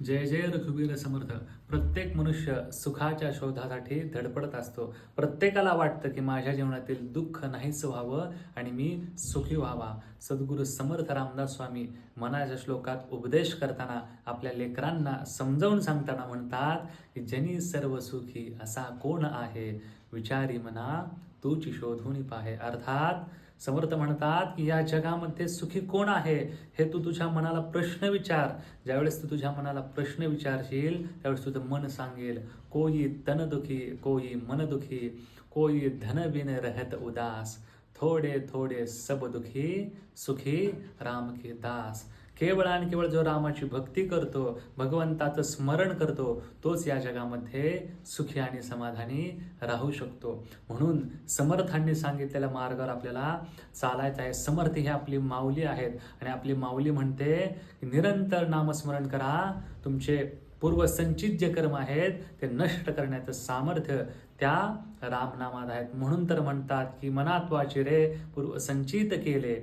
जय जय रघुवीर समर्थ. प्रत्येक मनुष्य सुखाच्या शोधासाठी धडपडत असतो. प्रत्येकाला वाटतं की माझ्या जीवनातील दुःख नाहीच व्हावं आणि मी सुखी व्हावा. सद्गुरू समर्थ रामदास स्वामी मनाच्या श्लोकात उपदेश करताना आपल्या लेकरांना समजावून सांगताना म्हणतात की जनी सर्व सुखी असा कोण आहे, विचारी मना तूची शोधून पाहे. अर्थात समर्थ म्हणतात की या जगामध्ये सुखी कोण आहे हे तू तुझ्या मनाला प्रश्न विचार. ज्यावेळेस तू तुझ्या मनाला प्रश्न विचारशील त्यावेळेस तुझं मन सांगेल, कोई तन दुखी कोई मन दुखी, कोई धन बिन रहत उदास, थोडे थोडे सब दुखी सुखी राम के दास. केवळ आणि केवळ जो रामाची भक्ती करतो, भगवंताचं स्मरण करतो, तोच या जगामध्ये सुखी आणि समाधानी राहू शकतो. म्हणून समर्थांनी सांगितलेल्या मार्गावर आपल्याला चालायचं आहे. समर्थ ही आपली माऊली आहेत आणि आपली माऊली म्हणते की निरंतर नामस्मरण करा. तुमचे पूर्वसंचित जे कर्म आहेत ते नष्ट करण्याचं सामर्थ्य त्या रामनामात आहेत. म्हणून तर म्हणतात की मनात वाचे रे पूर्वसंचित केले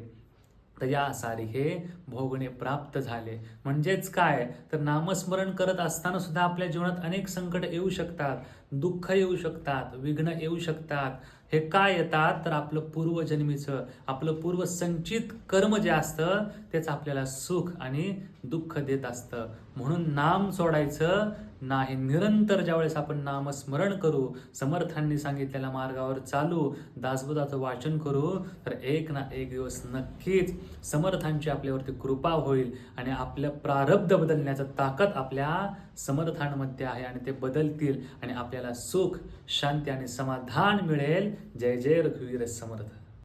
तया सारिखे भोगणे प्राप्त झाले. म्हणजेच काय तर नामस्मरण करत असताना सुद्धा आपल्या जीवनात अनेक संकट येऊ शकतात, दुःख येऊ शकतात, विघ्न येऊ शकतात. हे काय येतात तर आपलं पूर्वजन्मीचं, आपलं पूर्वसंचित कर्म जे असतं तेच आपल्याला सुख आणि दुःख देत असतं. म्हणून नाम सोडायचं नाही. निरंतर ज्यावेळेस आपण नामस्मरण करू, समर्थांनी सांगितलेल्या मार्गावर चालू, दासबोधाचं वाचन करू, तर एक ना एक दिवस नक्कीच समर्थांची आपल्यावरती कृपा होईल आणि आपलं प्रारब्ध बदलण्याचं ताकद आपल्या समर्थांमध्ये आहे आणि ते बदलतील आणि आपल्याला सुख, शांती आणि समाधान मिळेल. जय जय रघुवीर समर्थ.